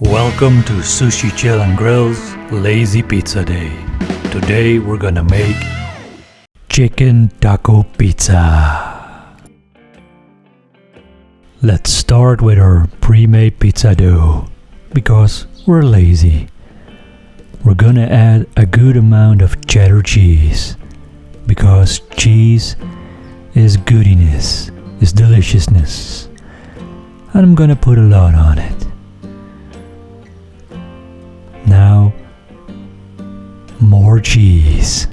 Welcome to Sushi Chill and Grill's Lazy Pizza Day. Today we're gonna make chicken taco pizza. Let's start with our pre-made pizza dough, because we're lazy. We're gonna add a good amount of cheddar cheese, because cheese is goodiness, is deliciousness. And I'm gonna put a lot on it. Now, more cheese,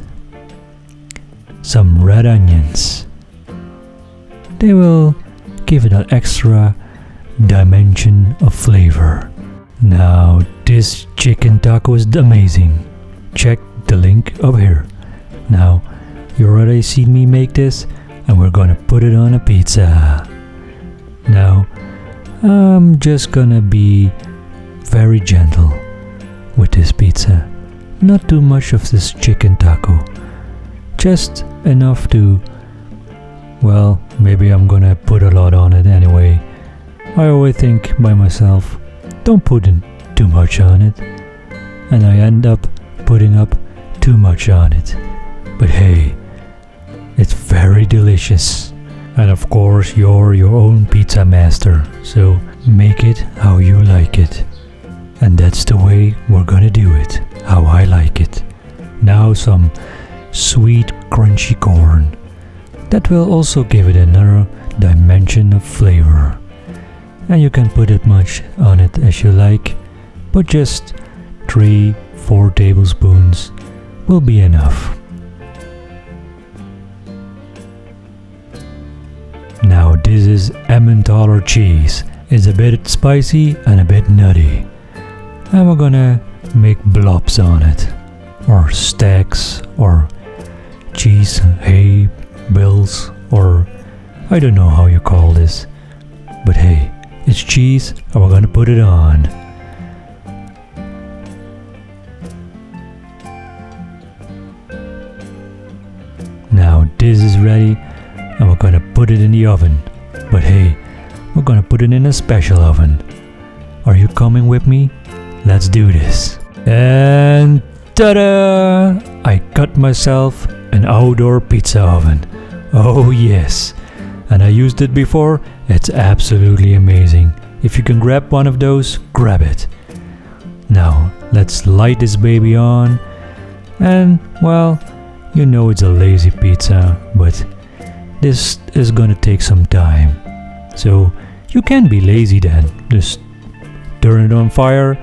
some red onions. They will give it an extra dimension of flavor. Now, this chicken taco is amazing. Check the link up here. Now, you already seen me make this, and we're gonna put it on a pizza. Now, I'm just gonna be very gentle with this pizza. Not too much of this chicken taco, just enough to, well, maybe I'm gonna put a lot on it anyway. I always think by myself, don't put in too much on it, and I end up putting up too much on it. But hey, it's very delicious, and of course you're your own pizza master, so make it how you like it. And that's the way we're gonna do it, how I like it. Now some sweet crunchy corn. That will also give it another dimension of flavor. And you can put as much on it as you like, but just 3-4 tablespoons will be enough. Now this is Emmentaler cheese. It's a bit spicy and a bit nutty. And we're gonna make blobs on it, or stacks, or cheese hay bills, or I don't know how you call this, but hey, it's cheese and we're gonna put it on. Now this is ready and we're gonna put it in the oven, but hey, we're gonna put it in a special oven. Are you coming with me? Let's do this. And ta-da! I got myself an outdoor pizza oven. Oh yes. And I used it before. It's absolutely amazing. If you can grab one of those, grab it. Now, let's light this baby on. And, well, you know it's a lazy pizza, but this is gonna take some time. So, you can be lazy then. Just turn it on fire.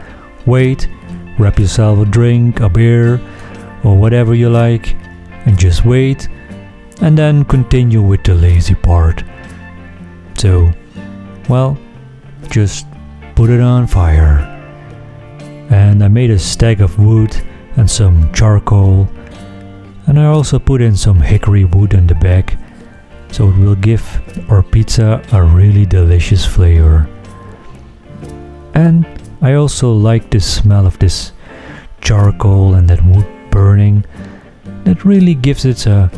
Wait, grab yourself a drink, a beer, or whatever you like, and just wait, and then continue with the lazy part. So, well, just put it on fire. And I made a stack of wood and some charcoal, and I also put in some hickory wood on the back, so it will give our pizza a really delicious flavor. And I also like the smell of this charcoal and that wood burning. That really gives it a,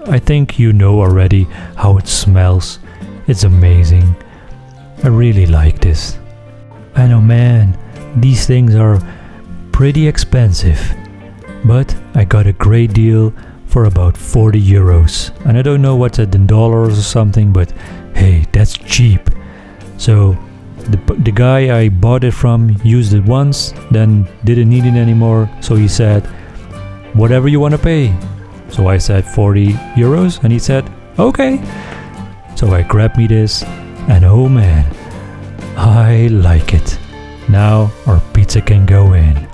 I think you know already how it smells. It's amazing. I really like this. I know, man, these things are pretty expensive, but I got a great deal for about 40 euros. And I don't know what's it in dollars or something, but hey, that's cheap. So the guy I bought it from used it once, then didn't need it anymore, so he said, whatever you want to pay. So I said 40 euros and he said, okay. So I grabbed me this, and oh man, I like it. Now our pizza can go in.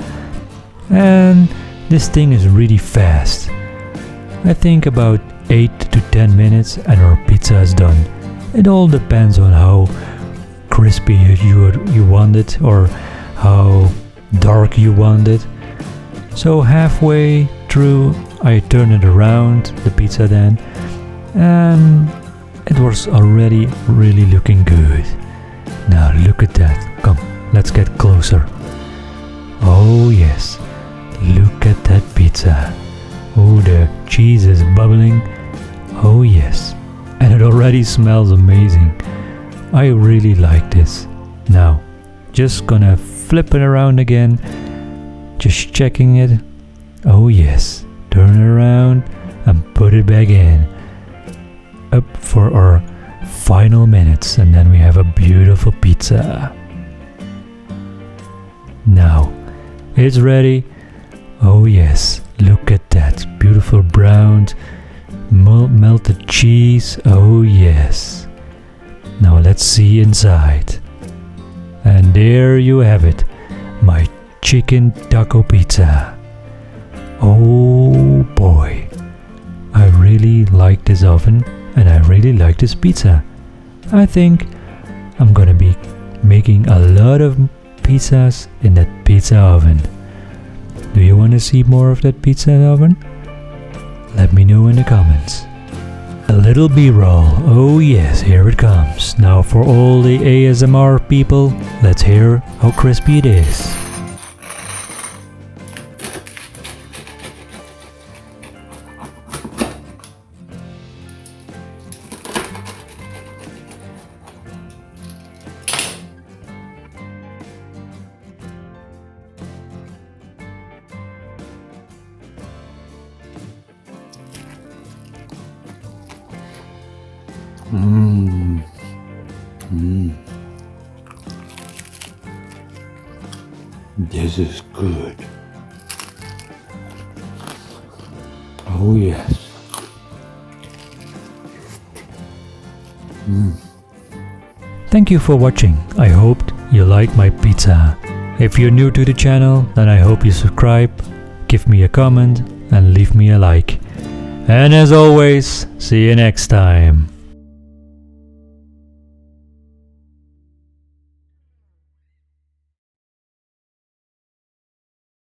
And this thing is really fast. I think about 8 to 10 minutes and our pizza is done. It all depends on how crispy you want it, or how dark you want it. So halfway through I turn it around, the pizza then, and it was already really looking good. Now look at that. Come, let's get closer. Oh yes, look at that pizza. Oh, the cheese is bubbling. Oh yes, and it already smells amazing. I really like this. Now, just gonna flip it around again, just checking it. Oh yes, turn it around and put it back in. Up for our final minutes, and then we have a beautiful pizza. Now, it's ready. Oh yes, look at that beautiful browned melted cheese. Oh yes. Now let's see inside. And there you have it, my chicken taco pizza. Oh boy, I really like this oven and I really like this pizza. I think I'm gonna be making a lot of pizzas in that pizza oven. Do you want to see more of that pizza oven? Let me know in the comments. A little B-roll. Oh yes, here it comes. Now for all the ASMR people, let's hear how crispy it is. This is good. Oh yes. Thank you for watching. I hoped you liked my pizza. If you're new to the channel, then I hope you subscribe, give me a comment and leave me a like. And as always, see you next time.